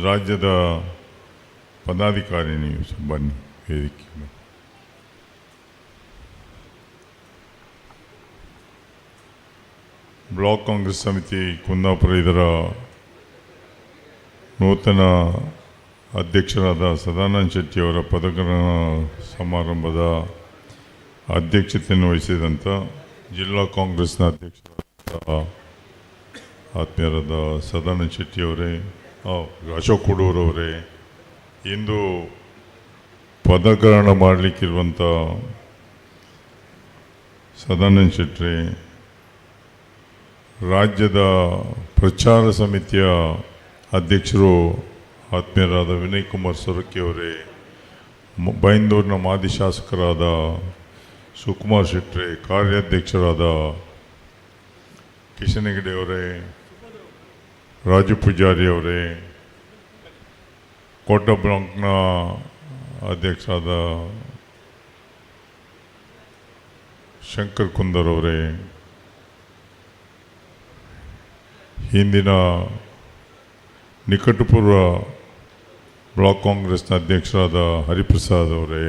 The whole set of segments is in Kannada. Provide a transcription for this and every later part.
ರಾಜ್ಯದ ಪದಾಧಿಕಾರಿ ನೀವು ಬನ್ನಿ ವೇದಿಕೆ. ಬ್ಲಾಕ್ ಕಾಂಗ್ರೆಸ್ ಸಮಿತಿ ಕುಂದಾಪುರ ಇದರ ನೂತನ ಅಧ್ಯಕ್ಷರಾದ ಸದಾನಂದ ಶೆಟ್ಟಿಯವರ ಪದಗ್ರಹಣ ಸಮಾರಂಭದ ಅಧ್ಯಕ್ಷತೆಯನ್ನು ವಹಿಸಿದಂಥ ಜಿಲ್ಲಾ ಕಾಂಗ್ರೆಸ್ನ ಅಧ್ಯಕ್ಷರಾದ ಆತ್ಮೀಯರಾದ ಸದಾನಂದ ಶೆಟ್ಟಿಯವರೇ, ಅಶೋಕ್ ಕುಡೂರವರೇ, ಇಂದು ಪದಗ್ರಹಣ ಮಾಡಲಿಕ್ಕಿರುವಂಥ ಸದಾನಂದ ಶೆಟ್ಟಿ, ರಾಜ್ಯದ ಪ್ರಚಾರ ಸಮಿತಿಯ ಅಧ್ಯಕ್ಷರು ಆತ್ಮೀಯರಾದ ವಿನಯ್ ಕುಮಾರ್ ಸೊರಕೆಯವರೇ, ಬೈಂದೂರಿನ ಮಾಜಿ ಶಾಸಕರಾದ ಸುಕುಮಾರ್ ಶೆಟ್ಟಿ, ಕಾರ್ಯಾಧ್ಯಕ್ಷರಾದ ಕಿಶನ್ ಹೆಗಡೆಯವರೇ, ರಾಜು ಪೂಜಾರಿ ಅವರೇ, ಕೋಟ ಬ್ಲಾಕ್ನ ಅಧ್ಯಕ್ಷರಾದ ಶಂಕರ್ ಕುಂದರ್ ಅವರೇ, ಹಿಂದಿನ ನಿಕಟಪೂರ್ವ ಬ್ಲಾಕ್ ಕಾಂಗ್ರೆಸ್ನ ಅಧ್ಯಕ್ಷರಾದ ಹರಿಪ್ರಸಾದ್ ಅವರೇ,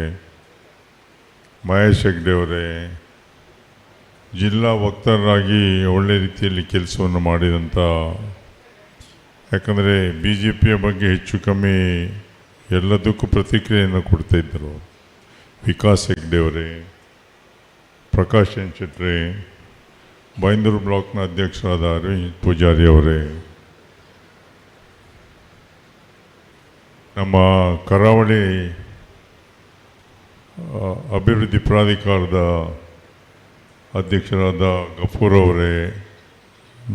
ಮಹೇಶ್ ಹೆಗ್ಡೆ ಅವರೇ, ಜಿಲ್ಲಾ ವಕ್ತಾರರಾಗಿ ಒಳ್ಳೆ ರೀತಿಯಲ್ಲಿ ಕೆಲಸವನ್ನು ಮಾಡಿದಂಥ, ಯಾಕಂದರೆ ಬಿ ಜೆ ಪಿಯ ಬಗ್ಗೆ ಹೆಚ್ಚು ಕಮ್ಮಿ ಎಲ್ಲದಕ್ಕೂ ಪ್ರತಿಕ್ರಿಯೆಯನ್ನು ಕೊಡ್ತಾಯಿದ್ದರು, ವಿಕಾಸ್ ಹೆಗ್ಡೆ ಅವರೇ, ಪ್ರಕಾಶ್ ಎನ್ ಶೆಟ್ಟಿ, ಬೈಂದೂರು ಬ್ಲಾಕ್ನ ಅಧ್ಯಕ್ಷರಾದ ಅರವಿಂದ್ ಪೂಜಾರಿ ಅವರೇ, ನಮ್ಮ ಕರಾವಳಿ ಅಭಿವೃದ್ಧಿ ಪ್ರಾಧಿಕಾರದ ಅಧ್ಯಕ್ಷರಾದ ಗಫೂರ್ ಅವರೇ,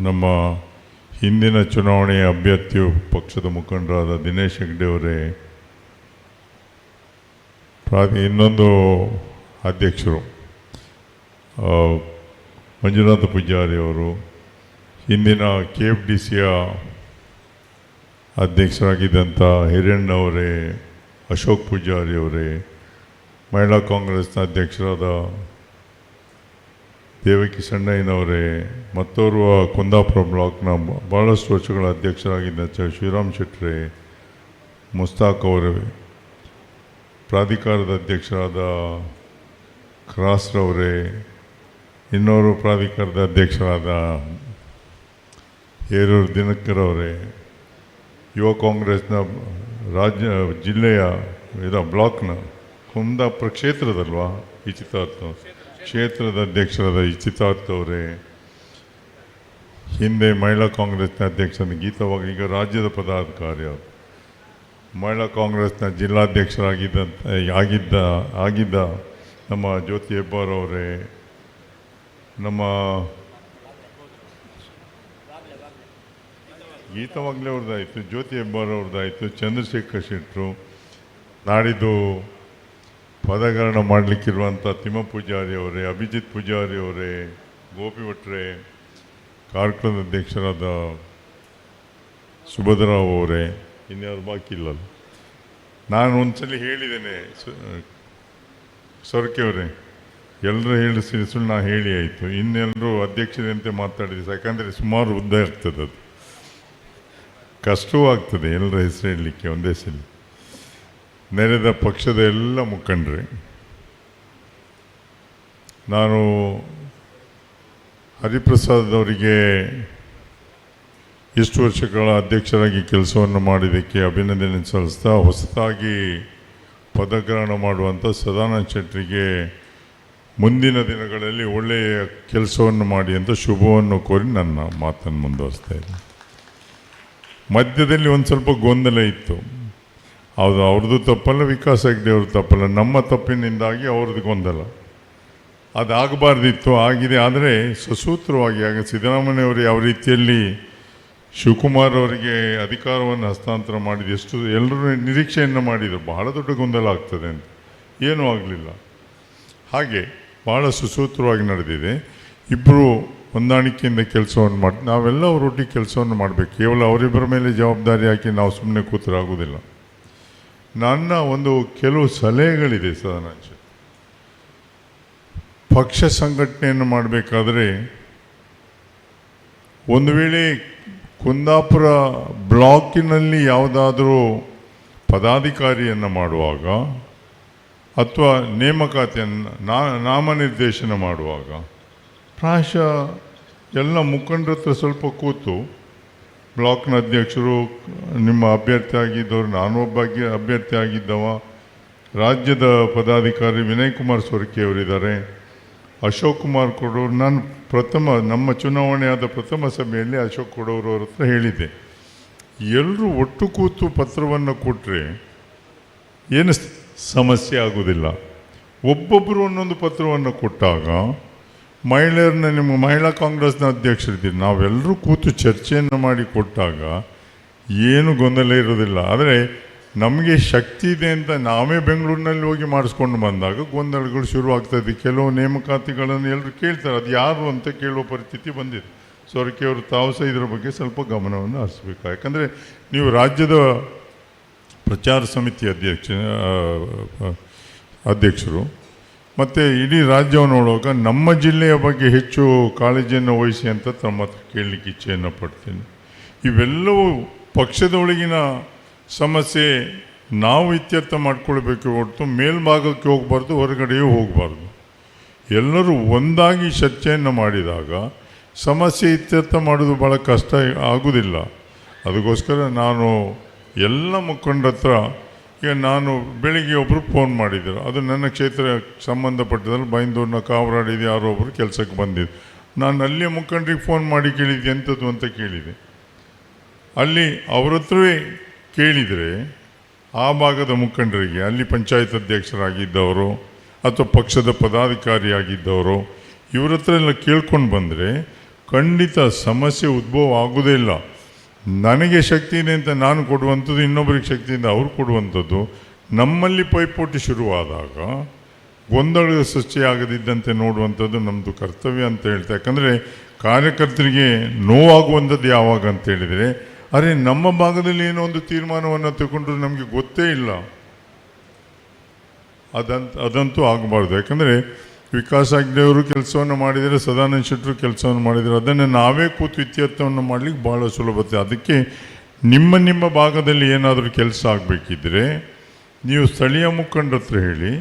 ನಮ್ಮ ಹಿಂದಿನ ಚುನಾವಣೆಯ ಅಭ್ಯರ್ಥಿ ಪಕ್ಷದ ಮುಖಂಡರಾದ ದಿನೇಶ್ ಹೆಗ್ಡೆ ಅವರೇ, ಇನ್ನೊಂದು ಅಧ್ಯಕ್ಷರು ಮಂಜುನಾಥ ಪೂಜಾರಿ ಅವರು, ಹಿಂದಿನ KFDCಯ ಅಧ್ಯಕ್ಷರಾಗಿದ್ದಂಥ ಹಿರಣ್ಣ ಅವರೇ, ಅಶೋಕ್ ಪೂಜಾರಿ ಅವರೇ, ಮಹಿಳಾ ಕಾಂಗ್ರೆಸ್ನ ಅಧ್ಯಕ್ಷರಾದ ದೇವಕಿ ಸಣ್ಣಯ್ಯನವರೇ, ಮತ್ತೋರ್ವ ಕುಂದಾಪುರ ಬ್ಲಾಕ್ನ ಭಾಳಷ್ಟು ವರ್ಷಗಳ ಅಧ್ಯಕ್ಷರಾಗಿದ್ದ ಶಿವರಾಮ್ ಶೆಟ್ಟಿ, ಮುಸ್ತಾಕ್ ಅವರೇ, ಪ್ರಾಧಿಕಾರದ ಅಧ್ಯಕ್ಷರಾದ ಕ್ರಾಸ್ರವರೇ, ಇನ್ನೋರು ಪ್ರಾಧಿಕಾರದ ಅಧ್ಯಕ್ಷರಾದ ಹೇರೂರು ದಿನಕರ್ ಅವರೇ, ಯುವ ಕಾಂಗ್ರೆಸ್ನ ಜಿಲ್ಲೆಯ ಬ್ಲಾಕ್ನ ಕುಂದಾಪುರ ಕ್ಷೇತ್ರದಲ್ವಾ ಇಚಿತಾರ್ಥ ಕ್ಷೇತ್ರದ ಅಧ್ಯಕ್ಷರಾದ ಇಚಿತಾರ್ಥ ಅವರೇ, ಹಿಂದೆ ಮಹಿಳಾ ಕಾಂಗ್ರೆಸ್ನ ಅಧ್ಯಕ್ಷರಾದ ಗೀತವಾಗಿ, ಈಗ ರಾಜ್ಯದ ಪದಾಧಿಕಾರಿ ಅವರು, ಮಹಿಳಾ ಕಾಂಗ್ರೆಸ್ನ ಜಿಲ್ಲಾಧ್ಯಕ್ಷರಾಗಿದ್ದ ನಮ್ಮ ಜ್ಯೋತಿ ಹೆಬ್ಬಾರ್ ಅವರೇ, ನಮ್ಮ ಗೀತವಾಗ್ಲೇ ಅವ್ರದ್ದಾಯಿತು, ಜ್ಯೋತಿ ಹೆಬ್ಬಾರ್ ಅವ್ರದ್ದಾಯಿತು, ಚಂದ್ರಶೇಖರ್ ಶೆಟ್ಟರು, ನಾಡಿದ್ದು ಪದಗ್ರಹಣ ಮಾಡಲಿಕ್ಕಿರುವಂಥ ತಿಮ್ಮ ಪೂಜಾರಿ ಅವರೇ, ಅಭಿಜಿತ್ ಪೂಜಾರಿ ಅವರೇ, ಗೋಪಿ ಭಟ್ರೆ, ಕಾರ್ಯಕ್ರಮದ ಅಧ್ಯಕ್ಷರಾದ ಸುಭದ್ರಾವ್ ಅವರೇ, ಇನ್ಯಾರು ಬಾಕಿ ಇಲ್ಲಲ್ಲ. ನಾನು ಒಂದ್ಸಲ ಹೇಳಿದ್ದೇನೆ ಸೊರಕೆ ಅವರೇ, ಎಲ್ಲರೂ ಹೇಳಿಸಿ ಸುಳ್ಳು ನಾ ಹೇಳಿ ಆಯಿತು, ಇನ್ನೆಲ್ಲರೂ ಅಧ್ಯಕ್ಷರಂತೆ ಮಾತಾಡಿದೆ, ಯಾಕಂದರೆ ಸುಮಾರು ಉದ್ದ ಆಗ್ತದೆ, ಅದು ಕಷ್ಟವೂ ಆಗ್ತದೆ ಎಲ್ಲರ ಹೆಸರು ಹೇಳಲಿಕ್ಕೆ ಒಂದೇ ಸಲ. ನೆರೆದ ಪಕ್ಷದ ಎಲ್ಲ ಮುಖಂಡರೇ, ನಾನು ಹರಿಪ್ರಸಾದ್ ಅವರಿಗೆ ಇಷ್ಟು ವರ್ಷಗಳ ಅಧ್ಯಕ್ಷರಾಗಿ ಕೆಲಸವನ್ನು ಮಾಡಿದ್ದಕ್ಕೆ ಅಭಿನಂದನೆ ಸಲ್ಲಿಸ್ತಾ, ಹೊಸದಾಗಿ ಪದಗ್ರಹಣ ಮಾಡುವಂಥ ಸದಾನಂದ ಶೆಟ್ಟಿಗೆ ಮುಂದಿನ ದಿನಗಳಲ್ಲಿ ಒಳ್ಳೆಯ ಕೆಲಸವನ್ನು ಮಾಡಿ ಅಂತ ಶುಭವನ್ನು ಕೋರಿ ನನ್ನ ಮಾತನ್ನು ಮುಂದುವರಿಸ್ತಾ ಇದ್ದೀನಿ. ಮಧ್ಯದಲ್ಲಿ ಒಂದು ಸ್ವಲ್ಪ ಗೊಂದಲ ಇತ್ತು, ಅದು ಅವ್ರದ್ದು ತಪ್ಪಲ್ಲ, ವಿಕಾಸ್ ಹೆಗ್ಡೆ ಅವ್ರದ್ದು ತಪ್ಪಲ್ಲ, ನಮ್ಮ ತಪ್ಪಿನಿಂದಾಗಿ ಅವ್ರದ್ದು ಗೊಂದಲ, ಅದಾಗಬಾರ್ದಿತ್ತು, ಆಗಿದೆ. ಆದರೆ ಸಸೂತ್ರವಾಗಿ ಆಗ ಸಿದ್ದರಾಮಯ್ಯವರು ಯಾವ ರೀತಿಯಲ್ಲಿ ಶಿವಕುಮಾರ್ ಅವರಿಗೆ ಅಧಿಕಾರವನ್ನು ಹಸ್ತಾಂತರ ಮಾಡಿದ, ಎಷ್ಟು ಎಲ್ಲರೂ ನಿರೀಕ್ಷೆಯನ್ನು ಮಾಡಿದರು, ಬಹಳ ದೊಡ್ಡ ಗೊಂದಲ ಆಗ್ತದೆ ಅಂತ, ಏನೂ ಆಗಲಿಲ್ಲ. ಹಾಗೆ ಭಾಳ ಸುಸೂತ್ರವಾಗಿ ನಡೆದಿದೆ. ಇಬ್ಬರು ಹೊಂದಾಣಿಕೆಯಿಂದ ಕೆಲಸವನ್ನು ಮಾಡಿ, ನಾವೆಲ್ಲ ಅವರೊಟ್ಟಿಗೆ ಕೆಲಸವನ್ನು ಮಾಡಬೇಕು. ಕೇವಲ ಅವರಿಬ್ಬರ ಮೇಲೆ ಜವಾಬ್ದಾರಿ ಹಾಕಿ ನಾವು ಸುಮ್ಮನೆ ಕೂತರಾಗುವುದಿಲ್ಲ. ನನ್ನ ಒಂದು ಕೆಲವು ಸಲಹೆಗಳಿದೆ ಸದಾನಂದ ಶೆಟ್ಟಿ. ಪಕ್ಷ ಸಂಘಟನೆಯನ್ನು ಮಾಡಬೇಕಾದ್ರೆ ಒಂದು ವೇಳೆ ಕುಂದಾಪುರ ಬ್ಲಾಕಿನಲ್ಲಿ ಯಾವುದಾದರೂ ಪದಾಧಿಕಾರಿಯನ್ನು ಮಾಡುವಾಗ ಅಥವಾ ನೇಮಕಾತಿಯನ್ನು ನಾಮನಿರ್ದೇಶನ ಮಾಡುವಾಗ ಪ್ರಾಯಶಃ ಎಲ್ಲ ಮುಖಂಡರ ಹತ್ರ ಸ್ವಲ್ಪ ಕೂತು ಬ್ಲಾಕ್ನ ಅಧ್ಯಕ್ಷರು, ನಿಮ್ಮ ಅಭ್ಯರ್ಥಿ ಆಗಿದ್ದವರು, ನಾನು ಒಬ್ಬ ಅಭ್ಯರ್ಥಿ ಆಗಿದ್ದವ, ರಾಜ್ಯದ ಪದಾಧಿಕಾರಿ ವಿನಯ್ ಕುಮಾರ್ ಸೊರಕೆ ಅವರಿದ್ದಾರೆ, ಅಶೋಕ್ ಕುಮಾರ್ ಕೊಡೋರು, ನಾನು ನಮ್ಮ ಚುನಾವಣೆಯಾದ ಪ್ರಥಮ ಸಭೆಯಲ್ಲಿ ಅಶೋಕ್ ಕೊಡೋರವ್ರ ಹತ್ರ ಹೇಳಿದ್ದೆ, ಎಲ್ಲರೂ ಒಟ್ಟು ಕೂತು ಪತ್ರವನ್ನು ಕೊಟ್ಟರೆ ಏನು ಸಮಸ್ಯೆ ಆಗೋದಿಲ್ಲ. ಒಬ್ಬೊಬ್ಬರು ಒಂದೊಂದು ಪತ್ರವನ್ನು ಕೊಟ್ಟಾಗ ಮಹಿಳೆಯರನ್ನ, ನಿಮ್ಮ ಮಹಿಳಾ ಕಾಂಗ್ರೆಸ್ನ ಅಧ್ಯಕ್ಷರಿದ್ದೀರಿ, ನಾವೆಲ್ಲರೂ ಕೂತು ಚರ್ಚೆಯನ್ನು ಮಾಡಿ ಕೊಟ್ಟಾಗ ಏನು ಗೊಂದಲ ಇರೋದಿಲ್ಲ. ಆದರೆ ನಮಗೆ ಶಕ್ತಿ ಇದೆ ಅಂತ ನಾವೇ ಬೆಂಗಳೂರಿನಲ್ಲಿ ಹೋಗಿ ಮಾಡಿಸ್ಕೊಂಡು ಬಂದಾಗ ಗೊಂದಲಗಳು ಶುರುವಾಗ್ತದೆ. ಕೆಲವು ನೇಮಕಾತಿಗಳನ್ನು ಎಲ್ಲರೂ ಕೇಳ್ತಾರೆ, ಅದು ಯಾರು ಅಂತ ಕೇಳುವ ಪರಿಸ್ಥಿತಿ ಬಂದಿದೆ. ಸೊರಕೆ ಅವರು ತಾವು ಸಹ ಇದರ ಬಗ್ಗೆ ಸ್ವಲ್ಪ ಗಮನವನ್ನು ಹರಿಸಬೇಕು. ಯಾಕಂದರೆ ನೀವು ರಾಜ್ಯದ ಪ್ರಚಾರ ಸಮಿತಿ ಅಧ್ಯಕ್ಷರು ಮತ್ತು ಇಡೀ ರಾಜ್ಯವನ್ನು ನೋಡುವಾಗ ನಮ್ಮ ಜಿಲ್ಲೆಯ ಬಗ್ಗೆ ಹೆಚ್ಚು ಕಾಳಜಿಯನ್ನು ವಹಿಸಿ ಅಂತ ತಮ್ಮ ಹತ್ರ ಕೇಳಲಿಕ್ಕೆ ಇಚ್ಛೆಯನ್ನು ಪಡ್ತೀನಿ. ಇವೆಲ್ಲವೂ ಪಕ್ಷದೊಳಗಿನ ಸಮಸ್ಯೆ ನಾವು ಇತ್ಯರ್ಥ ಮಾಡಿಕೊಳ್ಬೇಕು ಹೊರತು ಮೇಲ್ಭಾಗಕ್ಕೆ ಹೋಗಬಾರ್ದು, ಹೊರಗಡೆಯೂ ಹೋಗಬಾರ್ದು. ಎಲ್ಲರೂ ಒಂದಾಗಿ ಚರ್ಚೆಯನ್ನು ಮಾಡಿದಾಗ ಸಮಸ್ಯೆ ಇತ್ಯರ್ಥ ಮಾಡೋದು ಭಾಳ ಕಷ್ಟ ಆಗೋದಿಲ್ಲ. ಅದಕ್ಕೋಸ್ಕರ ನಾನು ಎಲ್ಲ ಮುಖಂಡರ ಹತ್ರ, ಈಗ ನಾನು ಬೆಳಿಗ್ಗೆ ಒಬ್ಬರು ಫೋನ್ ಮಾಡಿದ್ರು, ಅದು ನನ್ನ ಕ್ಷೇತ್ರ ಸಂಬಂಧಪಟ್ಟದಲ್ಲಿ ಬೈಂದೂರಿನ ಕಾವರಾಡಿದ್ದು ಯಾರೋ ಒಬ್ಬರು ಕೆಲಸಕ್ಕೆ ಬಂದಿದ್ದು. ನಾನು ಅಲ್ಲಿಯ ಮುಖಂಡರಿಗೆ ಫೋನ್ ಮಾಡಿ ಕೇಳಿದ್ದೆ ಎಂಥದ್ದು ಅಂತ ಕೇಳಿದೆ. ಅಲ್ಲಿ ಅವ್ರ ಹತ್ರವೇ ಕೇಳಿದರೆ ಆ ಭಾಗದ ಮುಖಂಡರಿಗೆ, ಅಲ್ಲಿ ಪಂಚಾಯತ್ ಅಧ್ಯಕ್ಷರಾಗಿದ್ದವರು ಅಥವಾ ಪಕ್ಷದ ಪದಾಧಿಕಾರಿಯಾಗಿದ್ದವರು, ಇವ್ರ ಹತ್ರ ಎಲ್ಲ ಕೇಳ್ಕೊಂಡು ಬಂದರೆ ಖಂಡಿತ ಸಮಸ್ಯೆ ಉದ್ಭವ ಆಗೋದೇ ಇಲ್ಲ. ನನಗೆ ಶಕ್ತಿ ಇದೆ ಅಂತ ನಾನು ಕೊಡುವಂಥದ್ದು, ಇನ್ನೊಬ್ಬರಿಗೆ ಶಕ್ತಿಯಿಂದ ಅವ್ರು ಕೊಡುವಂಥದ್ದು. ನಮ್ಮಲ್ಲಿ ಪೈಪೋಟಿ ಶುರುವಾದಾಗ ಗೊಂದಲದ ಸೃಷ್ಟಿಯಾಗದಿದ್ದಂತೆ ನೋಡುವಂಥದ್ದು ನಮ್ಮದು ಕರ್ತವ್ಯ ಅಂತ ಹೇಳ್ತಾ. ಯಾಕಂದರೆ ಕಾರ್ಯಕರ್ತರಿಗೆ ನೋವಾಗುವಂಥದ್ದು ಯಾವಾಗ ಅಂತ ಹೇಳಿದರೆ, ಅರೆ ನಮ್ಮ ಭಾಗದಲ್ಲಿ ಏನೋ ಒಂದು ತೀರ್ಮಾನವನ್ನು ತಗೊಂಡ್ರು ನಮಗೆ ಗೊತ್ತೇ ಇಲ್ಲ, ಅದಂತೂ ಆಗಬಾರ್ದು. ಯಾಕಂದರೆ ವಿಕಾಸ್ ಹೆಗ್ಡೆಯವರು ಕೆಲಸವನ್ನು ಮಾಡಿದರೆ, ಸದಾನಂದ ಶೆಟ್ಟರು ಕೆಲಸವನ್ನು ಮಾಡಿದರೆ, ಅದನ್ನು ನಾವೇ ಕೂತು ಇತ್ಯರ್ಥವನ್ನು ಮಾಡಲಿಕ್ಕೆ ಭಾಳ ಸುಲಭತೆ. ಅದಕ್ಕೆ ನಿಮ್ಮ ಭಾಗದಲ್ಲಿ ಏನಾದರೂ ಕೆಲಸ ಆಗಬೇಕಿದ್ರೆ ನೀವು ಸ್ಥಳೀಯ ಮುಖಂಡರ ಹತ್ರ ಹೇಳಿ,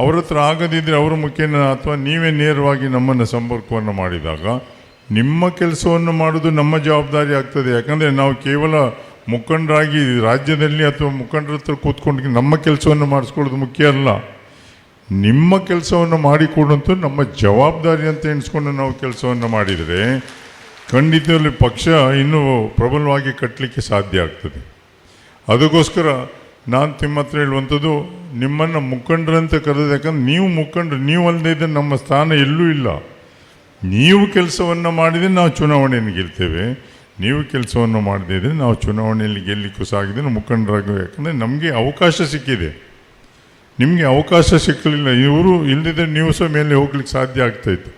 ಅವ್ರ ಹತ್ರ ಆಗದಿದ್ದರೆ ಅವರ ಮುಖೇನ ಅಥವಾ ನೀವೇ ನೇರವಾಗಿ ನಮ್ಮನ್ನು ಸಂಪರ್ಕವನ್ನು ಮಾಡಿದಾಗ ನಿಮ್ಮ ಕೆಲಸವನ್ನು ಮಾಡೋದು ನಮ್ಮ ಜವಾಬ್ದಾರಿ ಆಗ್ತದೆ. ಯಾಕಂದರೆ ನಾವು ಕೇವಲ ಮುಖಂಡರಾಗಿ ರಾಜ್ಯದಲ್ಲಿ ಅಥವಾ ಮುಖಂಡರ ಹತ್ರ ಕೂತ್ಕೊಂಡು ನಮ್ಮ ಕೆಲಸವನ್ನು ಮಾಡಿಸ್ಕೊಳ್ಳೋದು ಮುಖ್ಯ ಅಲ್ಲ. ನಿಮ್ಮ ಕೆಲಸವನ್ನು ಮಾಡಿಕೊಡುವಂಥ ನಮ್ಮ ಜವಾಬ್ದಾರಿ ಅಂತ ಎಣಿಸ್ಕೊಂಡು ನಾವು ಕೆಲಸವನ್ನು ಮಾಡಿದರೆ ಖಂಡಿತದಲ್ಲಿ ಪಕ್ಷ ಇನ್ನೂ ಪ್ರಬಲವಾಗಿ ಕಟ್ಟಲಿಕ್ಕೆ ಸಾಧ್ಯ ಆಗ್ತದೆ. ಅದಕ್ಕೋಸ್ಕರ ನಾನು ನಿಮ್ಮ ಹತ್ರ ಹೇಳುವಂಥದ್ದು, ನಿಮ್ಮನ್ನು ಮುಖಂಡರಂತ ಕರೆದು, ಯಾಕಂದ್ರೆ ನೀವು ಮುಖಂಡರು, ನೀವು ಅಲ್ಲದೆ ಇದ್ದರೆ ನಮ್ಮ ಸ್ಥಾನ ಎಲ್ಲೂ ಇಲ್ಲ. ನೀವು ಕೆಲಸವನ್ನು ಮಾಡಿದರೆ ನಾವು ಚುನಾವಣೆಯನ್ನು ಗೆಲ್ತೇವೆ, ನೀವು ಕೆಲಸವನ್ನು ಮಾಡದೇ ಇದ್ದರೆ ನಾವು ಚುನಾವಣೆಯಲ್ಲಿ ಗೆಲ್ಲಲಿಕ್ಕೂ ಸಾಗಿದ್ರೆ ಮುಖಂಡರಾಗ. ಯಾಕಂದರೆ ನಮಗೆ ಅವಕಾಶ ಸಿಕ್ಕಿದೆ, ನಿಮಗೆ ಅವಕಾಶ ಸಿಕ್ಕಲಿಲ್ಲ. ಇವರು ಇಲ್ಲದಿದ್ದರೆ ನೀವು ಸಹ ಮೇಲೆ ಹೋಗ್ಲಿಕ್ಕೆ ಸಾಧ್ಯ ಆಗ್ತಾಯಿತ್ತು.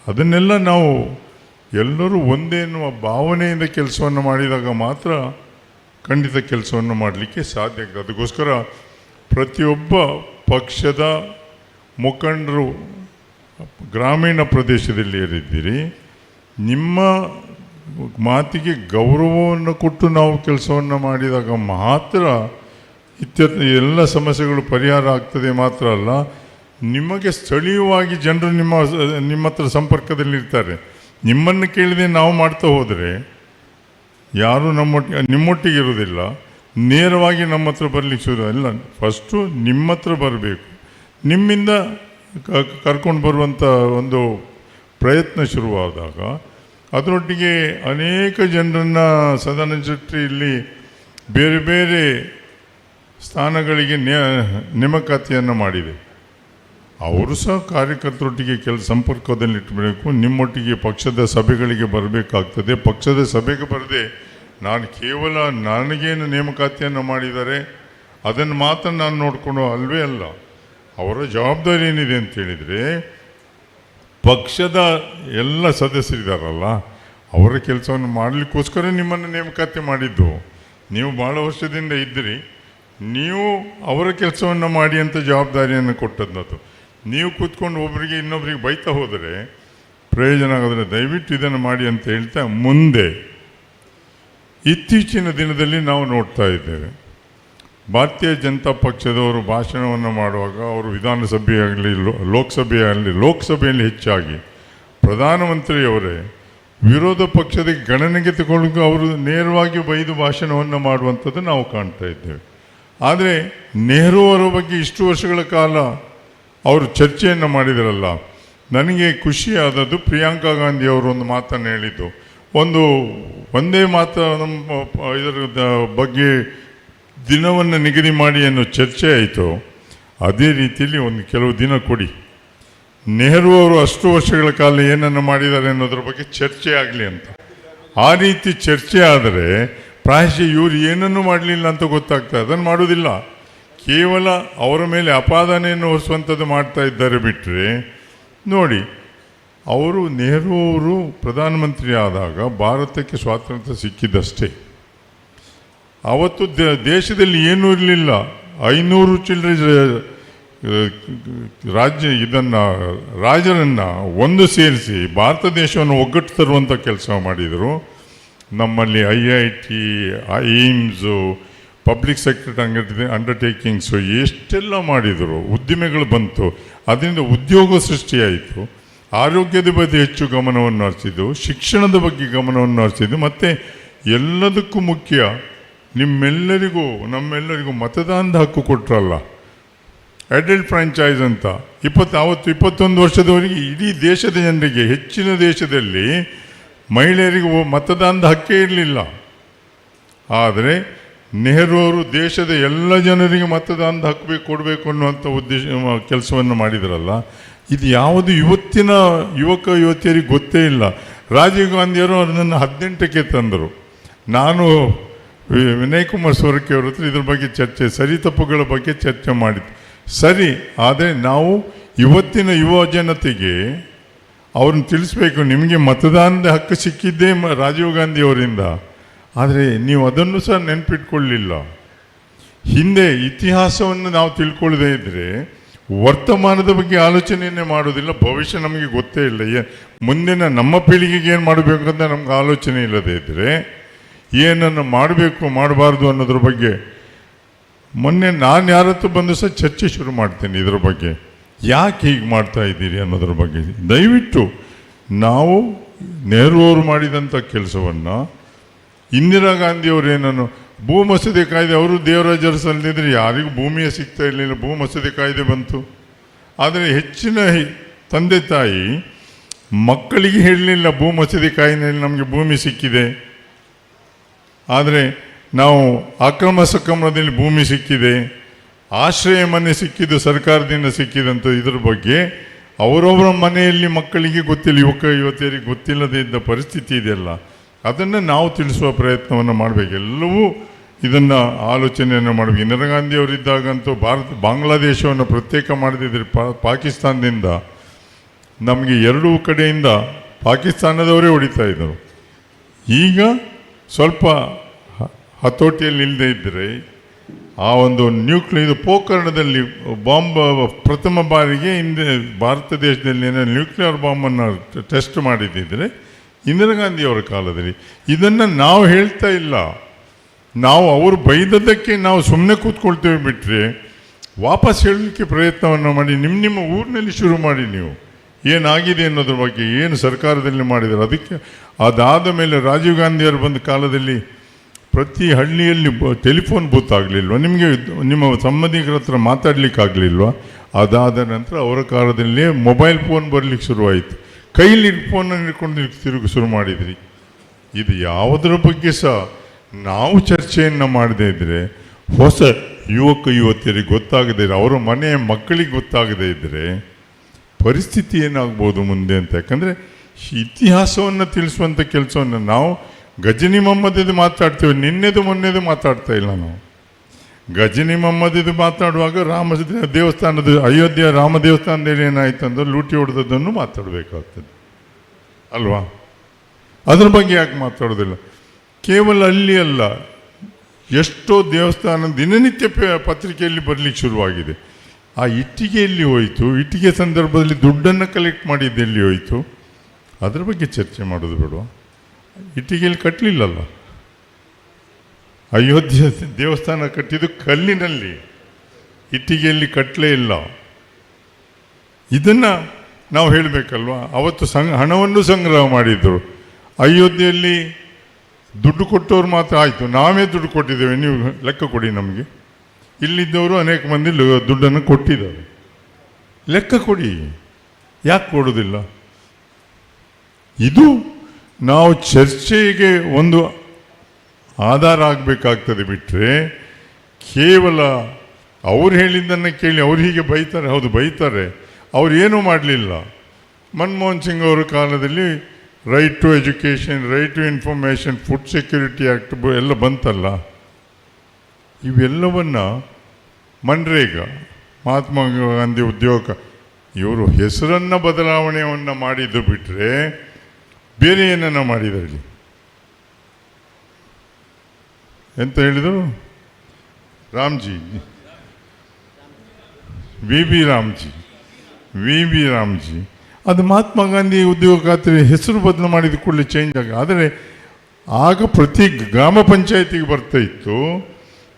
ಅದನ್ನೆಲ್ಲ ನಾವು ಎಲ್ಲರೂ ಒಂದೇ ಎನ್ನುವ ಭಾವನೆಯಿಂದ ಕೆಲಸವನ್ನು ಮಾಡಿದಾಗ ಮಾತ್ರ ಖಂಡಿತ ಕೆಲಸವನ್ನು ಮಾಡಲಿಕ್ಕೆ ಸಾಧ್ಯ ಆಗ್ತದೆ. ಅದಕ್ಕೋಸ್ಕರ ಪ್ರತಿಯೊಬ್ಬ ಪಕ್ಷದ ಮುಖಂಡರು ಗ್ರಾಮೀಣ ಪ್ರದೇಶದಲ್ಲಿ ಏರಿದ್ದೀರಿ, ನಿಮ್ಮ ಮಾತಿಗೆ ಗೌರವವನ್ನು ಕೊಟ್ಟು ನಾವು ಕೆಲಸವನ್ನು ಮಾಡಿದಾಗ ಮಾತ್ರ ಎಲ್ಲ ಸಮಸ್ಯೆಗಳು ಪರಿಹಾರ ಆಗ್ತದೆ. ಮಾತ್ರ ಅಲ್ಲ, ನಿಮಗೆ ಸ್ಥಳೀಯವಾಗಿ ಜನರು ನಿಮ್ಮ ಹತ್ರ ಸಂಪರ್ಕದಲ್ಲಿರ್ತಾರೆ. ನಿಮ್ಮನ್ನು ಕೇಳಿದೆ ನಾವು ಮಾಡ್ತಾ ಹೋದರೆ ಯಾರೂ ನಿಮ್ಮೊಟ್ಟಿಗೆ ಇರೋದಿಲ್ಲ. ನೇರವಾಗಿ ನಮ್ಮ ಹತ್ರ ಬರಲಿಕ್ಕೆ ಶುರು ಇಲ್ಲ. ಫಸ್ಟು ನಿಮ್ಮ ಹತ್ರ ಬರಬೇಕು, ನಿಮ್ಮಿಂದ ಕರ್ಕೊಂಡು ಬರುವಂಥ ಒಂದು ಪ್ರಯತ್ನ ಶುರುವಾದಾಗ ಅದರೊಟ್ಟಿಗೆ ಅನೇಕ ಜನರನ್ನು ಸದಾನಂದ ಶೆಟ್ಟಿ ಇಲ್ಲಿ ಬೇರೆ ಬೇರೆ ಸ್ಥಾನಗಳಿಗೆ ನೇಮಕಾತಿಯನ್ನು ಮಾಡಿದೆ. ಅವರು ಸಹ ಕಾರ್ಯಕರ್ತರೊಟ್ಟಿಗೆ ಸಂಪರ್ಕದಲ್ಲಿಟ್ಟಬೇಕು. ನಿಮ್ಮೊಟ್ಟಿಗೆ ಪಕ್ಷದ ಸಭೆಗಳಿಗೆ ಬರಬೇಕಾಗ್ತದೆ. ಪಕ್ಷದ ಸಭೆಗೆ ಬರದೆ ನಾನು ಕೇವಲ ನನಗೇನು ನೇಮಕಾತಿಯನ್ನು ಮಾಡಿದ್ದಾರೆ ಅದನ್ನು ಮಾತ್ರ ನಾನು ನೋಡಿಕೊಂಡು ಅಲ್ವೇ ಅಲ್ಲ. ಅವರ ಜವಾಬ್ದಾರಿ ಏನಿದೆ ಅಂತೇಳಿದರೆ, ಪಕ್ಷದ ಎಲ್ಲ ಸದಸ್ಯರಿದ್ದಾರಲ್ಲ ಅವರ ಕೆಲಸವನ್ನು ಮಾಡಲಿಕ್ಕೋಸ್ಕರ ನಿಮ್ಮನ್ನು ನೇಮಕಾತಿ ಮಾಡಿದ್ದು. ನೀವು ಭಾಳ ವರ್ಷದಿಂದ ಇದ್ದಿರಿ, ನೀವು ಅವರ ಕೆಲಸವನ್ನು ಮಾಡಿ ಅಂತ ಜವಾಬ್ದಾರಿಯನ್ನು ಕೊಟ್ಟದ್ದು. ನೀವು ಕೂತ್ಕೊಂಡು ಒಬ್ಬರಿಗೆ ಇನ್ನೊಬ್ಬರಿಗೆ ಬೈತಾ ಹೋದರೆ ಪ್ರಯೋಜನ ಆಗೋದ್ರೆ ದಯವಿಟ್ಟು ಇದನ್ನು ಮಾಡಿ ಅಂತ ಹೇಳ್ತಾ ಮುಂದೆ ಇತ್ತೀಚಿನ ದಿನದಲ್ಲಿ ನಾವು ನೋಡ್ತಾ ಇದ್ದೇವೆ. ಭಾರತೀಯ ಜನತಾ ಪಕ್ಷದವರು ಭಾಷಣವನ್ನು ಮಾಡುವಾಗ ಅವರು ವಿಧಾನಸಭೆಯಾಗಲಿ ಲೋಕಸಭೆಯಲ್ಲಿ ಹೆಚ್ಚಾಗಿ ಪ್ರಧಾನಮಂತ್ರಿಯವರೇ ವಿರೋಧ ಪಕ್ಷದ ಗಣನೆಗೆ ತಗೊಳ್ಳೋಕೆ ಅವರು ನೇರವಾಗಿ ಬೈದು ಭಾಷಣವನ್ನು ಮಾಡುವಂಥದ್ದು ನಾವು ಕಾಣ್ತಾ ಇದ್ದೇವೆ. ಆದರೆ ನೆಹರು ಅವರ ಬಗ್ಗೆ ಇಷ್ಟು ವರ್ಷಗಳ ಕಾಲ ಅವರು ಚರ್ಚೆಯನ್ನು ಮಾಡಿದರಲ್ಲ, ನನಗೆ ಖುಷಿಯಾದದ್ದು ಪ್ರಿಯಾಂಕಾ ಗಾಂಧಿ ಅವರು ಒಂದು ಮಾತನ್ನು ಹೇಳಿದ್ದು. ಒಂದೇ ಮಾತು ನಮ್ಮ ಇದರ ಬಗ್ಗೆ ದಿನವನ್ನು ನಿಗದಿ ಮಾಡಿ ಅನ್ನೋ ಚರ್ಚೆ ಆಯಿತು. ಅದೇ ರೀತಿಯಲ್ಲಿ ಒಂದು ಕೆಲವು ದಿನ ಕೊಡಿ, ನೆಹರು ಅವರು ಅಷ್ಟು ವರ್ಷಗಳ ಕಾಲ ಏನನ್ನು ಮಾಡಿದ್ದಾರೆ ಅನ್ನೋದ್ರ ಬಗ್ಗೆ ಚರ್ಚೆ ಆಗಲಿ ಅಂತ. ಆ ರೀತಿ ಚರ್ಚೆ ಆದರೆ ಪ್ರಾಯಶಃ ಇವರು ಏನನ್ನೂ ಮಾಡಲಿಲ್ಲ ಅಂತ ಗೊತ್ತಾಗ್ತದೆ. ಅದನ್ನು ಮಾಡೋದಿಲ್ಲ, ಕೇವಲ ಅವರ ಮೇಲೆ ಅಪಾದನೆಯನ್ನು ಹೊರಿಸುವಂಥದ್ದು ಮಾಡ್ತಾ ಇದ್ದಾರೆ ಬಿಟ್ಟರೆ. ನೋಡಿ, ನೆಹರು ಅವರು ಪ್ರಧಾನಮಂತ್ರಿ ಆದಾಗ ಭಾರತಕ್ಕೆ ಸ್ವಾತಂತ್ರ್ಯ ಸಿಕ್ಕಿದ್ದಷ್ಟೇ. ಆವತ್ತು ದೇಶದಲ್ಲಿ ಏನೂ ಇರಲಿಲ್ಲ. 500 ಚಿಲ್ಲರೆ ರಾಜರನ್ನು ಒಂದು ಸೇರಿಸಿ ಭಾರತ ದೇಶವನ್ನು ಒಗ್ಗಟ್ಟು ತರುವಂಥ ಕೆಲಸ ಮಾಡಿದರು. ನಮ್ಮಲ್ಲಿ IIT, ಏಮ್ಸು, ಪಬ್ಲಿಕ್ ಸೆಕ್ಟರ್ ಅಂಡರ್ಟೇಕಿಂಗ್ಸು ಎಷ್ಟೆಲ್ಲ ಮಾಡಿದರು. ಉದ್ದಿಮೆಗಳು ಬಂತು, ಅದರಿಂದ ಉದ್ಯೋಗ ಸೃಷ್ಟಿಯಾಯಿತು. ಆರೋಗ್ಯದ ಬಗ್ಗೆ ಹೆಚ್ಚು ಗಮನವನ್ನು ಹರಿಸಿದ್ದು, ಶಿಕ್ಷಣದ ಬಗ್ಗೆ ಗಮನವನ್ನು ಹರಿಸಿದ್ದು, ಮತ್ತು ಎಲ್ಲದಕ್ಕೂ ಮುಖ್ಯ ನಮ್ಮೆಲ್ಲರಿಗೂ ಮತದಾನದ ಹಕ್ಕು ಕೊಟ್ಟರಲ್ಲ, ಅಡಲ್ಟ್ ಫ್ರಾಂಚೈಸ್ ಅಂತ. 21 ವರ್ಷದವರೆಗೆ ಇಡೀ ದೇಶದ ಜನರಿಗೆ, ಹೆಚ್ಚಿನ ದೇಶದಲ್ಲಿ ಮಹಿಳೆಯರಿಗೆ ಮತದಾನದ ಹಕ್ಕೇ ಇರಲಿಲ್ಲ. ಆದರೆ ನೆಹರು ಅವರು ದೇಶದ ಎಲ್ಲ ಜನರಿಗೆ ಮತದಾನದ ಹಕ್ಕು ಕೊಡಬೇಕು ಅನ್ನುವಂಥ ಕೆಲಸವನ್ನು ಮಾಡಿದರಲ್ಲ. ಇದು ಯಾವುದು ಇವತ್ತಿನ ಯುವತಿಯರಿಗೆ ಗೊತ್ತೇ ಇಲ್ಲ. ರಾಜೀವ್ ಗಾಂಧಿಯವರು ಅದನ್ನು 18ಕ್ಕೆ ತಂದರು. ನಾನು ವಿನಯ್ ಕುಮಾರ್ ಸೊರಕೆ ಅವ್ರ ಹತ್ರ ಇದ್ರ ಬಗ್ಗೆ ಸರಿ ತಪ್ಪುಗಳ ಬಗ್ಗೆ ಚರ್ಚೆ ಮಾಡಿದ್ದು ಸರಿ. ಆದರೆ ನಾವು ಇವತ್ತಿನ ಯುವ ಜನತೆಗೆ ಅವ್ರನ್ನ ತಿಳಿಸ್ಬೇಕು, ನಿಮಗೆ ಮತದಾನದ ಹಕ್ಕು ಸಿಕ್ಕಿದ್ದೇ ರಾಜೀವ್ ಗಾಂಧಿಯವರಿಂದ. ಆದರೆ ನೀವು ಅದನ್ನು ಸಹ ನೆನಪಿಟ್ಕೊಳ್ಳಲಿಲ್ಲ. ಹಿಂದೆ ಇತಿಹಾಸವನ್ನು ನಾವು ತಿಳ್ಕೊಳ್ಳದೇ ಇದ್ದರೆ ವರ್ತಮಾನದ ಬಗ್ಗೆ ಆಲೋಚನೆಯನ್ನೇ ಮಾಡೋದಿಲ್ಲ. ಭವಿಷ್ಯ ನಮಗೆ ಗೊತ್ತೇ ಇಲ್ಲ. ಮುಂದಿನ ನಮ್ಮ ಪೀಳಿಗೆಗೆ ಏನು ಮಾಡಬೇಕು ಅಂತ ನಮ್ಗೆ ಆಲೋಚನೆ ಇಲ್ಲದೇ ಇದ್ದರೆ ಏನನ್ನು ಮಾಡಬೇಕು ಮಾಡಬಾರ್ದು ಅನ್ನೋದ್ರ ಬಗ್ಗೆ ಮೊನ್ನೆ ನಾನು ಯಾರತ್ತೂ ಬಂದು ಸಹ ಚರ್ಚೆ ಶುರು ಮಾಡ್ತೇನೆ. ಇದರ ಬಗ್ಗೆ ಯಾಕೆ ಹೀಗೆ ಮಾಡ್ತಾ ಇದ್ದೀರಿ ಅನ್ನೋದ್ರ ಬಗ್ಗೆ ದಯವಿಟ್ಟು ನಾವು ನೆಹರು ಅವರು ಮಾಡಿದಂಥ ಕೆಲಸವನ್ನು, ಇಂದಿರಾ ಗಾಂಧಿಯವರು ಏನನ್ನು ಭೂ ಮಸೂದೆ ಕಾಯ್ದೆ, ಅವರು ದೇವರಾಜ ಅರಸಲ್ಲಿದ್ದರೆ ಯಾರಿಗೂ ಭೂಮಿಯೇ ಸಿಗ್ತಾ ಇರಲಿಲ್ಲ. ಭೂ ಮಸೂದೆ ಕಾಯ್ದೆ ಬಂತು. ಆದರೆ ಹೆಚ್ಚಿನ ತಂದೆ ತಾಯಿ ಮಕ್ಕಳಿಗೆ ಹೇಳಲಿಲ್ಲ ಭೂ ಮಸೂದೆ ಕಾಯ್ದೆಯಲ್ಲಿ ನಮಗೆ ಭೂಮಿ ಸಿಕ್ಕಿದೆ. ಆದರೆ ನಾವು ಅಕ್ರಮ ಸಕ್ರಮದಲ್ಲಿ ಭೂಮಿ ಸಿಕ್ಕಿದೆ, ಆಶ್ರಯ ಮನೆ ಸಿಕ್ಕಿದ್ದು ಸರ್ಕಾರದಿಂದ ಸಿಕ್ಕಿದಂಥ ಇದ್ರ ಬಗ್ಗೆ ಅವರವರ ಮನೆಯಲ್ಲಿ ಮಕ್ಕಳಿಗೆ ಗೊತ್ತಿಲ್ಲ, ಯುವತಿಯರಿಗೆ ಗೊತ್ತಿಲ್ಲದೇ ಇದ್ದ ಪರಿಸ್ಥಿತಿ ಇದೆಯಲ್ಲ. ಅದನ್ನು ನಾವು ತಿಳಿಸುವ ಪ್ರಯತ್ನವನ್ನು ಮಾಡಬೇಕು. ಎಲ್ಲವೂ ಇದನ್ನು ಆಲೋಚನೆಯನ್ನು ಮಾಡಬೇಕು. ಇಂದಿರಾ ಗಾಂಧಿಯವರಿದ್ದಾಗಂತೂ ಬಾಂಗ್ಲಾದೇಶವನ್ನು ಪ್ರತ್ಯೇಕ ಮಾಡದಿದ್ದರೆ ಪಾಕಿಸ್ತಾನದಿಂದ ನಮಗೆ ಎರಡೂ ಕಡೆಯಿಂದ ಪಾಕಿಸ್ತಾನದವರೇ ಹೊಡಿತಾ ಇದ್ದರು. ಈಗ ಸ್ವಲ್ಪ ಹತೋಟಿಯಲ್ಲಿ ಇಲ್ಲದೆ ಇದ್ದರೆ ಆ ಒಂದು ಇದು ಪೋಖರಣದಲ್ಲಿ ಬಾಂಬ್ ಪ್ರಥಮ ಬಾರಿಗೆ ಭಾರತ ದೇಶದಲ್ಲಿ ನ್ಯೂಕ್ಲಿಯರ್ ಬಾಂಬನ್ನು ಟೆಸ್ಟ್ ಮಾಡಿದ್ದಿದ್ರೆ ಇಂದಿರಾ ಗಾಂಧಿಯವರ ಕಾಲದಲ್ಲಿ. ಇದನ್ನು ನಾವು ಹೇಳ್ತಾ ಇಲ್ಲ, ನಾವು ಅವರು ಬೈದದ್ದಕ್ಕೆ ನಾವು ಸುಮ್ಮನೆ ಕೂತ್ಕೊಳ್ತೇವೆ ಬಿಟ್ಟರೆ ವಾಪಸ್ ಹೇಳಲಿಕ್ಕೆ ಪ್ರಯತ್ನವನ್ನು ಮಾಡಿ ನಿಮ್ಮ ಊರಿನಲ್ಲಿ ಶುರು ಮಾಡಿ. ನೀವು ಏನಾಗಿದೆ ಅನ್ನೋದ್ರ ಬಗ್ಗೆ ಏನು ಸರ್ಕಾರದಲ್ಲಿ ಮಾಡಿದ್ದಾರೆ ಅದಕ್ಕೆ. ಅದಾದ ಮೇಲೆ ರಾಜೀವ್ ಗಾಂಧಿಯವರು ಬಂದ ಕಾಲದಲ್ಲಿ ಪ್ರತಿ ಹಳ್ಳಿಯಲ್ಲಿ ಟೆಲಿಫೋನ್ ಬೂತ್ ಆಗಲಿಲ್ವ, ನಿಮಗೆ ನಿಮ್ಮ ಸಂಬಂಧಿಕರ ಹತ್ರ ಮಾತಾಡಲಿಕ್ಕಾಗಲಿಲ್ವ? ಅದಾದ ನಂತರ ಅವರ ಕಾಲದಲ್ಲೇ ಮೊಬೈಲ್ ಫೋನ್ ಬರಲಿಕ್ಕೆ ಶುರುವಾಯಿತು. ಕೈಲಿ ಫೋನನ್ನು ಹಿಡ್ಕೊಂಡು ತಿರುಗಿ ಶುರು ಮಾಡಿದ್ರಿ. ಇದು ಯಾವುದರ ಬಗ್ಗೆ ಸಹ ನಾವು ಚರ್ಚೆಯನ್ನು ಮಾಡದೇ ಇದ್ದರೆ, ಹೊಸ ಯುವತಿಯರಿಗೆ ಗೊತ್ತಾಗದೇ ಇದ್ದರೆ, ಅವರ ಮನೆಯ ಮಕ್ಕಳಿಗೆ ಗೊತ್ತಾಗದೇ ಇದ್ದರೆ ಪರಿಸ್ಥಿತಿ ಏನಾಗ್ಬೋದು ಮುಂದೆ ಅಂತ. ಯಾಕಂದರೆ ಇತಿಹಾಸವನ್ನು ತಿಳಿಸುವಂಥ ಕೆಲಸವನ್ನು ನಾವು ಗಜನಿ ಮೊಹಮ್ಮದ್ ಮಾತಾಡ್ತೇವೆ, ನಿನ್ನೆದು ಮೊನ್ನೆದು ಮಾತಾಡ್ತಾ ಇಲ್ಲ ನಾವು. ಗಜನಿ ಮೊಹಮ್ಮದ್ ಮಾತಾಡುವಾಗ ರಾಮ ದೇವಸ್ಥಾನದ ಅಯೋಧ್ಯೆ ರಾಮ ದೇವಸ್ಥಾನದಲ್ಲಿ ಏನಾಯ್ತು ಅಂದ್ರೆ ಲೂಟಿ ಹೊಡೆದದ್ದನ್ನು ಮಾತಾಡಬೇಕಾಗ್ತದೆ ಅಲ್ವಾ? ಅದ್ರ ಬಗ್ಗೆ ಯಾಕೆ ಮಾತಾಡೋದಿಲ್ಲ? ಕೇವಲ ಅಲ್ಲಿ ಅಲ್ಲ, ಎಷ್ಟೋ ದೇವಸ್ಥಾನ ದಿನನಿತ್ಯ ಪತ್ರಿಕೆಯಲ್ಲಿ ಬರಲಿಕ್ಕೆ ಶುರುವಾಗಿದೆ. ಆ ಇಟ್ಟಿಗೆಯಲ್ಲಿ ಹೋಯಿತು, ಇಟ್ಟಿಗೆ ಸಂದರ್ಭದಲ್ಲಿ ದುಡ್ಡನ್ನು ಕಲೆಕ್ಟ್ ಮಾಡಿದ್ದು ಎಲ್ಲಿ ಹೋಯಿತು? ಅದ್ರ ಬಗ್ಗೆ ಚರ್ಚೆ ಮಾಡೋದು ಬೇಡ. ಇಟ್ಟಿಗೆಯಲ್ಲಿ ಕಟ್ಟಲಿಲ್ಲಲ್ಲ, ಅಯೋಧ್ಯೆ ದೇವಸ್ಥಾನ ಕಟ್ಟಿದ್ದು ಕಲ್ಲಿನಲ್ಲಿ, ಇಟ್ಟಿಗೆಯಲ್ಲಿ ಕಟ್ಟಲೇ ಇಲ್ಲ. ಇದನ್ನು ನಾವು ಹೇಳಬೇಕಲ್ವ. ಅವತ್ತು ಹಣವನ್ನು ಸಂಗ್ರಹ ಮಾಡಿದ್ರು. ಅಯೋಧ್ಯೆಯಲ್ಲಿ ದುಡ್ಡು ಕೊಟ್ಟವ್ರು ಮಾತ್ರ ಆಯಿತು, ನಾವೇ ದುಡ್ಡು ಕೊಟ್ಟಿದ್ದೇವೆ, ನೀವು ಲೆಕ್ಕ ಕೊಡಿ ನಮಗೆ. ಇಲ್ಲಿದ್ದವರು ಅನೇಕ ಮಂದಿ ದುಡ್ಡನ್ನು ಕೊಟ್ಟಿದ್ದಾರೆ, ಲೆಕ್ಕ ಕೊಡಿ, ಯಾಕೆ ಕೊಡೋದಿಲ್ಲ? ಇದು ನಾವು ಚರ್ಚೆಗೆ ಒಂದು ಆಧಾರ ಆಗಬೇಕಾಗ್ತದೆ. ಬಿಟ್ಟರೆ ಕೇವಲ ಅವ್ರು ಹೇಳಿದ್ದನ್ನು ಕೇಳಿ ಅವ್ರು ಹೀಗೆ ಬೈತಾರೆ. ಹೌದು ಬೈತಾರೆ, ಅವ್ರು ಏನೂ ಮಾಡಲಿಲ್ಲ. ಮನಮೋಹನ್ ಸಿಂಗ್ ಅವರ ಕಾಲದಲ್ಲಿ right to education, right to information, food security act ಎಲ್ಲ ಬಂತಲ್ಲ. ಇವೆಲ್ಲವನ್ನು ಮನ್ರೇಗಾ, ಮಹಾತ್ಮ ಗಾಂಧಿ ಉದ್ಯೋಗ, ಇವರು ಹೆಸರನ್ನು ಬದಲಾವಣೆಯನ್ನು ಮಾಡಿದ್ದು ಬಿಟ್ಟರೆ ಬೇರೆ ಏನನ್ನ ಮಾಡಿದಲ್ಲಿ ಎಂತ ಹೇಳಿದರು? ರಾಮ್ಜಿ, ವಿ ಬಿ ರಾಮ್ಜಿ, ಅದು ಮಹಾತ್ಮ ಗಾಂಧಿ ಉದ್ಯೋಗ ಖಾತ್ರಿ ಹೆಸರು ಬದಲು ಮಾಡಿದ ಕೂಡಲೇ ಚೇಂಜ್ ಆಗ. ಆದರೆ ಆಗ ಪ್ರತಿ ಗ್ರಾಮ ಪಂಚಾಯತಿಗೆ ಬರ್ತಾ ಇತ್ತು.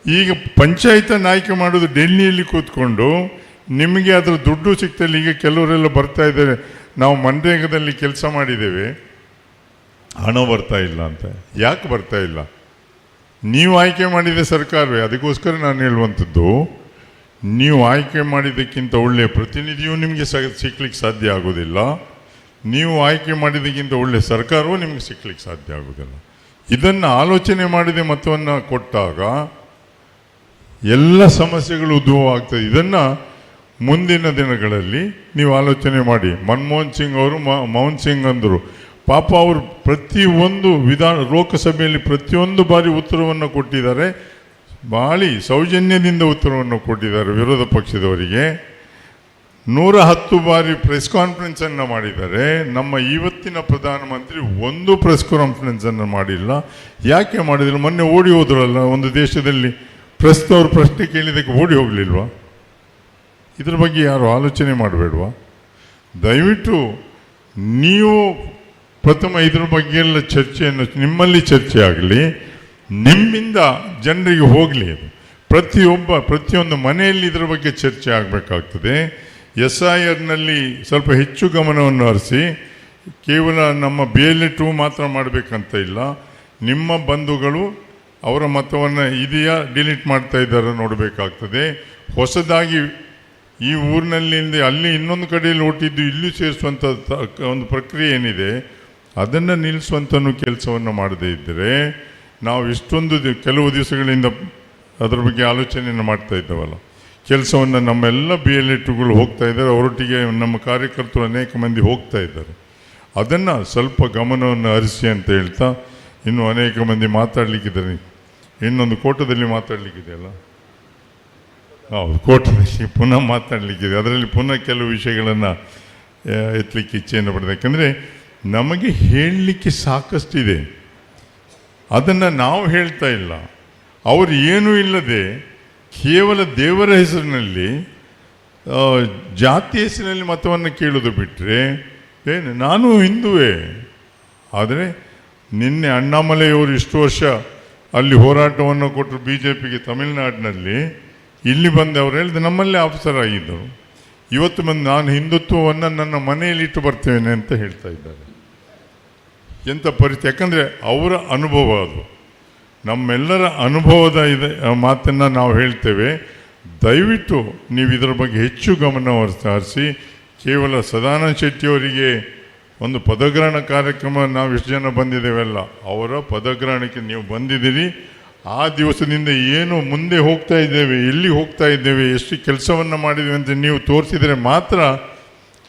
ಈಗ ಪಂಚಾಯತನ್ನು ಆಯ್ಕೆ ಮಾಡೋದು ಡೆಲ್ಲಿಯಲ್ಲಿ ಕೂತ್ಕೊಂಡು, ನಿಮಗೆ ಅದರ ದುಡ್ಡು ಸಿಗ್ತಲ್ಲ. ಈಗ ಕೆಲವರೆಲ್ಲ ಬರ್ತಾ ಇದ್ದಾರೆ, ನಾವು ಮನ್ರೇಗಾದಲ್ಲಿ ಕೆಲಸ ಮಾಡಿದ್ದೇವೆ, ಹಣ ಬರ್ತಾ ಇಲ್ಲ ಅಂತ. ಯಾಕೆ ಬರ್ತಾ ಇಲ್ಲ? ನೀವು ಆಯ್ಕೆ ಮಾಡಿದ ಸರ್ಕಾರವೇ. ಅದಕ್ಕೋಸ್ಕರ ನಾನು ಹೇಳುವಂಥದ್ದು, ನೀವು ಆಯ್ಕೆ ಮಾಡಿದ್ದಕ್ಕಿಂತ ಒಳ್ಳೆಯ ಪ್ರತಿನಿಧಿಯೂ ನಿಮಗೆ ಸಿಗ್ಲಿಕ್ಕೆ ಸಾಧ್ಯ ಆಗೋದಿಲ್ಲ. ನೀವು ಆಯ್ಕೆ ಮಾಡಿದ್ದಕ್ಕಿಂತ ಒಳ್ಳೆಯ ಸರ್ಕಾರವೂ ನಿಮಗೆ ಸಿಗ್ಲಿಕ್ಕೆ ಸಾಧ್ಯ ಆಗೋದಿಲ್ಲ. ಇದನ್ನು ಆಲೋಚನೆ ಮಾಡಿದ ಮತವನ್ನು ಕೊಟ್ಟಾಗ ಎಲ್ಲ ಸಮಸ್ಯೆಗಳು ಉದ್ಭವ ಆಗ್ತದೆ. ಇದನ್ನು ಮುಂದಿನ ದಿನಗಳಲ್ಲಿ ನೀವು ಆಲೋಚನೆ ಮಾಡಿ. ಮನಮೋಹನ್ ಸಿಂಗ್ ಅವರು ಮೌನ್ ಸಿಂಗ್ ಅಂದರು, ಪಾಪ ಅವರು ಪ್ರತಿಯೊಂದು ಲೋಕಸಭೆಯಲ್ಲಿ ಪ್ರತಿಯೊಂದು ಬಾರಿ ಉತ್ತರವನ್ನು ಕೊಟ್ಟಿದ್ದಾರೆ. ಭಾಳ ಸೌಜನ್ಯದಿಂದ ಉತ್ತರವನ್ನು ಕೊಟ್ಟಿದ್ದಾರೆ ವಿರೋಧ ಪಕ್ಷದವರಿಗೆ. 110 ಬಾರಿ ಪ್ರೆಸ್ ಕಾನ್ಫರೆನ್ಸನ್ನು ಮಾಡಿದ್ದಾರೆ. ನಮ್ಮ ಇವತ್ತಿನ ಪ್ರಧಾನಮಂತ್ರಿ ಒಂದು ಪ್ರೆಸ್ ಕಾನ್ಫರೆನ್ಸನ್ನು ಮಾಡಿಲ್ಲ. ಯಾಕೆ ಮಾಡಿದಿಲ್ಲ? ಮೊನ್ನೆ ಓಡಿ ಹೋದ್ರಲ್ಲ ಒಂದು ದೇಶದಲ್ಲಿ, ಪ್ರೆಸ್ನವ್ರು ಪ್ರಶ್ನೆ ಕೇಳಿದ್ದಕ್ಕೆ ಓಡಿ ಹೋಗಲಿಲ್ವಾ? ಇದ್ರ ಬಗ್ಗೆ ಯಾರು ಆಲೋಚನೆ ಮಾಡಬೇಡ್ವಾ? ದಯವಿಟ್ಟು ನೀವು ಪ್ರಥಮ ಇದ್ರ ಬಗ್ಗೆ ಎಲ್ಲ ಚರ್ಚೆಯನ್ನು, ನಿಮ್ಮಲ್ಲಿ ಚರ್ಚೆ ಆಗಲಿ, ನಿಮ್ಮಿಂದ ಜನರಿಗೆ ಹೋಗಲಿ. ಅದು ಪ್ರತಿಯೊಂದು ಮನೆಯಲ್ಲಿ ಇದರ ಬಗ್ಗೆ ಚರ್ಚೆ ಆಗಬೇಕಾಗ್ತದೆ. SIRನಲ್ಲಿ ಸ್ವಲ್ಪ ಹೆಚ್ಚು ಗಮನವನ್ನು ಹರಿಸಿ, ಕೇವಲ ನಮ್ಮ BLA2 ಮಾತ್ರ ಮಾಡಬೇಕಂತ ಇಲ್ಲ. ನಿಮ್ಮ ಬಂಧುಗಳು ಅವರ ಮತವನ್ನು ಇದೆಯಾ ಡಿಲೀಟ್ ಮಾಡ್ತಾ ಇದ್ದಾರೆ ನೋಡಬೇಕಾಗ್ತದೆ. ಹೊಸದಾಗಿ ಈ ಊರಿನಲ್ಲಿಂದ ಅಲ್ಲಿ ಇನ್ನೊಂದು ಕಡೆಯಲ್ಲಿ ಓಟಿದ್ದು ಇಲ್ಲಿ ಸೇರಿಸುವಂಥ ಒಂದು ಪ್ರಕ್ರಿಯೆ ಏನಿದೆ, ಅದನ್ನು ನಿಲ್ಲಿಸುವಂಥನೂ ಕೆಲಸವನ್ನು ಮಾಡದೇ ಇದ್ದರೆ, ನಾವು ಇಷ್ಟೊಂದು ಕೆಲವು ದಿವಸಗಳಿಂದ ಅದರ ಬಗ್ಗೆ ಆಲೋಚನೆಯನ್ನು ಮಾಡ್ತಾ ಇದ್ದೇವಲ್ಲ, ಕೆಲಸವನ್ನು ನಮ್ಮೆಲ್ಲ BLA2ಗಳು ಹೋಗ್ತಾ ಇದ್ದಾರೆ. ಅವರೊಟ್ಟಿಗೆ ನಮ್ಮ ಕಾರ್ಯಕರ್ತರು ಅನೇಕ ಮಂದಿ ಹೋಗ್ತಾ ಇದ್ದಾರೆ. ಅದನ್ನು ಸ್ವಲ್ಪ ಗಮನವನ್ನು ಹರಿಸಿ ಅಂತ ಹೇಳ್ತಾ, ಇನ್ನೂ ಅನೇಕ ಮಂದಿ ಮಾತಾಡಲಿಕ್ಕಿದ್ದಾರೆ. ಇನ್ನೊಂದು ಕೋಟದಲ್ಲಿ ಮಾತಾಡಲಿಕ್ಕಿದೆಯಲ್ಲ, ಹೌದು, ಕೋಟದಲ್ಲಿ ಪುನಃ ಮಾತಾಡಲಿಕ್ಕಿದೆ. ಅದರಲ್ಲಿ ಪುನಃ ಕೆಲವು ವಿಷಯಗಳನ್ನು ಎತ್ತಲಿಕ್ಕೆ ಇಚ್ಛೆಯನ್ನು ಪಡೆದ. ಯಾಕಂದರೆ ನಮಗೆ ಹೇಳಲಿಕ್ಕೆ ಸಾಕಷ್ಟಿದೆ, ಅದನ್ನು ನಾವು ಹೇಳ್ತಾ ಇಲ್ಲ. ಅವರು ಏನೂ ಇಲ್ಲದೆ ಕೇವಲ ದೇವರ ಹೆಸರಿನಲ್ಲಿ, ಜಾತಿ ಹೆಸರಿನಲ್ಲಿ ಮತವನ್ನು ಕೇಳೋದು ಬಿಟ್ಟರೆ ಏನು, ನಾನು ಹಿಂದುವೇ. ಆದರೆ ನಿನ್ನೆ ಅಣ್ಣಾಮಲೈಯವರು ಇಷ್ಟು ವರ್ಷ ಅಲ್ಲಿ ಹೋರಾಟವನ್ನು ಕೊಟ್ಟರು BJPಗೆ ತಮಿಳುನಾಡಿನಲ್ಲಿ. ಇಲ್ಲಿ ಬಂದು ಅವರು ಹೇಳಿದ ನಮ್ಮಲ್ಲೇ ಆಫೀಸರ್ ಆಗಿದ್ದರು. ಇವತ್ತು ಬಂದು ನಾನು ಹಿಂದುತ್ವವನ್ನು ನನ್ನ ಮನೆಯಲ್ಲಿ ಇಟ್ಟು ಬರ್ತೇನೆ ಅಂತ ಹೇಳ್ತಾ ಇದ್ದಾರೆ. ಎಂಥ ಪರಿಸ್ಥಿತಿ! ಯಾಕಂದರೆ ಅವರ ಅನುಭವ ಅದು, ನಮ್ಮೆಲ್ಲರ ಅನುಭವದ ಮಾತನ್ನು ನಾವು ಹೇಳ್ತೇವೆ. ದಯವಿಟ್ಟು ನೀವು ಇದರ ಬಗ್ಗೆ ಹೆಚ್ಚು ಗಮನ ಹರಿಸಿ. ಕೇವಲ ಸದಾನಂದ ಶೆಟ್ಟಿಯವರಿಗೆ ಒಂದು ಪದಗ್ರಹಣ ಕಾರ್ಯಕ್ರಮ, ನಾವು ಎಷ್ಟು ಜನ ಬಂದಿದ್ದೇವೆಲ್ಲ, ಅವರ ಪದಗ್ರಹಣಕ್ಕೆ ನೀವು ಬಂದಿದ್ದೀರಿ. ಆ ದಿವಸದಿಂದ ಏನು ಮುಂದೆ ಹೋಗ್ತಾ ಇದ್ದೇವೆ, ಎಲ್ಲಿ ಹೋಗ್ತಾ ಇದ್ದೇವೆ, ಎಷ್ಟು ಕೆಲಸವನ್ನು ಮಾಡಿದ್ದೇವೆ ಅಂತ ನೀವು ತೋರಿಸಿದರೆ ಮಾತ್ರ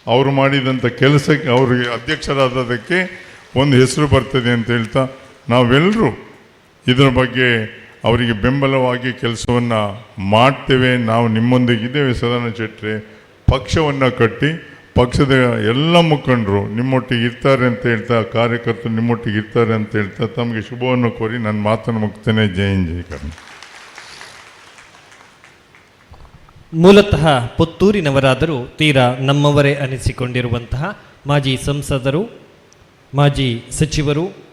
ಅವರು ಮಾಡಿದಂಥ ಕೆಲಸಕ್ಕೆ, ಅವರಿಗೆ ಅಧ್ಯಕ್ಷರಾದದಕ್ಕೆ ಒಂದು ಹೆಸರು ಬರ್ತದೆ ಅಂತ ಹೇಳ್ತಾ, ನಾವೆಲ್ಲರೂ ಇದರ ಬಗ್ಗೆ ಅವರಿಗೆ ಬೆಂಬಲವಾಗಿ ಕೆಲಸವನ್ನು ಮಾಡ್ತೇವೆ. ನಾವು ನಿಮ್ಮೊಂದಿಗಿದ್ದೇವೆ. ಸದಾನಂದ ಶೆಟ್ಟಿ ಪಕ್ಷವನ್ನು ಕಟ್ಟಿ, ಪಕ್ಷದ ಎಲ್ಲ ಮುಖಂಡರು ನಿಮ್ಮೊಟ್ಟಿಗೆ ಇರ್ತಾರೆ ಅಂತ ಹೇಳ್ತಾ, ಕಾರ್ಯಕರ್ತರು ನಿಮ್ಮೊಟ್ಟಿಗೆ ಇರ್ತಾರೆ ಅಂತ ಹೇಳ್ತಾ, ತಮಗೆ ಶುಭವನ್ನು ಕೋರಿ ನನ್ನ ಮಾತನ್ನು ಮುಕ್ತೇನೆ. ಜೈ ಹಿಂದ್, ಜೈ ಕರ್ನಾಟಕ. ಮೂಲತಃ ಪುತ್ತೂರಿನವರಾದರೂ ತೀರಾ ನಮ್ಮವರೇ ಅನಿಸಿಕೊಂಡಿರುವಂತಹ ಮಾಜಿ ಸಂಸದರು, ಮಾಜಿ ಸಚಿವರು,